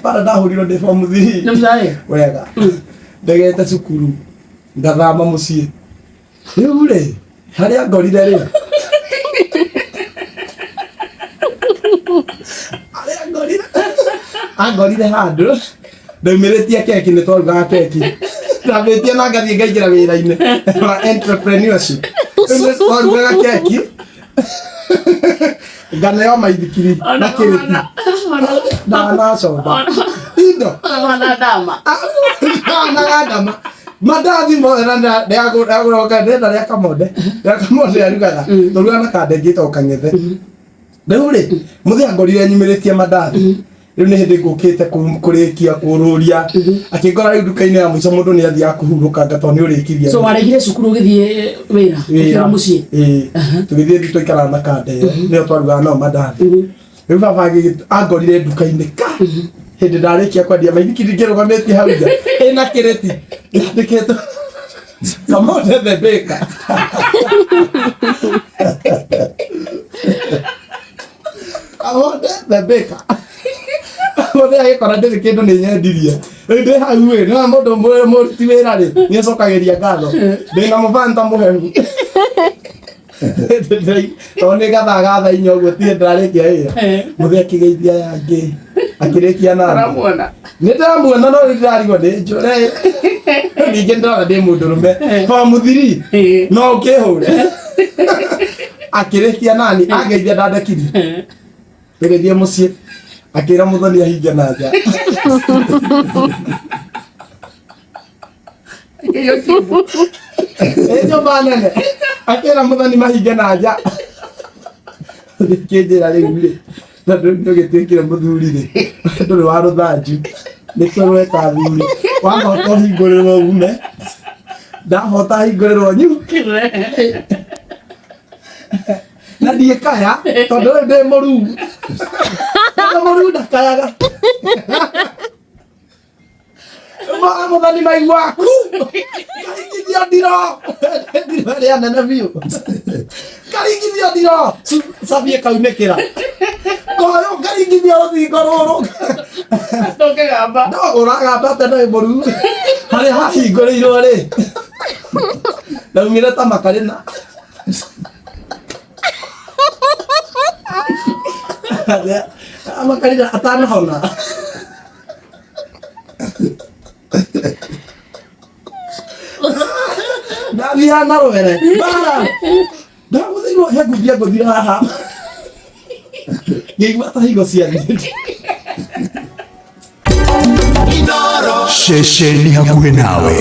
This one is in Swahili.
para ndahurirwo ndi form 3 Namzae. wega ndegete cukuru ngathama muciĩ rĩu rĩ harĩa ngorire rĩ harĩa ngorire angorire handũ ndaumĩrĩtie keki nĩ twarugaga keki ndambĩtie na ngathiĩ ngaingĩra wĩra-inĩ wa entrepreneurship twarugaga keki nganeo maithikiri na kĩrĩti ndanacoba indo ndama mandathi mothe na ndagũroka ndenda rĩa kamonde arugaga tũruga na kandengĩte o kang'ethe rĩu rĩ mũthĩ angorire nyumĩrĩtie mandathi rĩu nĩ hĩndĩ ngũkĩte kũrĩkia kũrũria akĩngora rĩu nduka-inĩ ya mũico mũndũ nĩ athiaga kũhurũkanga tondũ nĩ ũrĩkirie so waregire cukuru ũgĩthiĩ wĩra ũkĩra mũciĩ tũgĩthiĩ tũikaraga na kandeo nĩo twarugaga nao mandathi rĩu baba angorire nduka-inĩ ka hĩndĩ ndarĩkia kwendia maithikiri ngĩrũgamĩtie hau nja ĩna kĩrĩti yandĩkĩtwo Kamonde the baker. Kamonde the baker. Kamonde agĩkora ndĩrĩ kĩndũ nĩ nyendirie ndĩ hau ĩ na mũndũ mũruti wĩra rĩ nĩ acokagĩria ngatho ndĩna mũbanta mũhehu tondũ nĩ gathaga thaa inya ũguo tiĩ ndarĩkia wĩra mũthĩ akĩgeithia yangĩ akĩrĩkia na nĩ ndamuona no nĩndarigwo nĩ njũre ningĩ ndĩrona ndĩ mũndũrũme form 3 no ũkĩhũre akĩrĩkia nani angeithia ndandekiri tũgĩthiĩ mũciĩ akĩra mũthoni ahinge na nja nyũmba nene akĩra mũthoni mahinge na nja kĩnjĩra rĩu rĩ na ndũgĩtuĩkire mũthuri rĩ ndũrĩ wa rũthanju nĩ kũrweta thuri wahota ũhingũrĩrwo ume ndahota hingũrĩrwo nyukĩre na ndiĩkaya tondũ rĩu ndĩ mũruu mũruu ndakayaga mũthoni maiguaku karingithio ndiro ndiro ĩrĩa nene biũ karingithio ndiro cabie kaunĩkĩra koyo karingithio rũthingo rũrũ ndũkĩgamba no ũragamba atĩ nĩ mũruu harĩa hahingũrĩirwo rĩ ndaumire ta makarĩna makarĩna atanahona ndathiaga na rwere mbaara ndagũthĩirwo he ngũthia ngũthira haha ngĩigua ta higo ciathirĩte Inooro ceceni hakuhĩ nawe.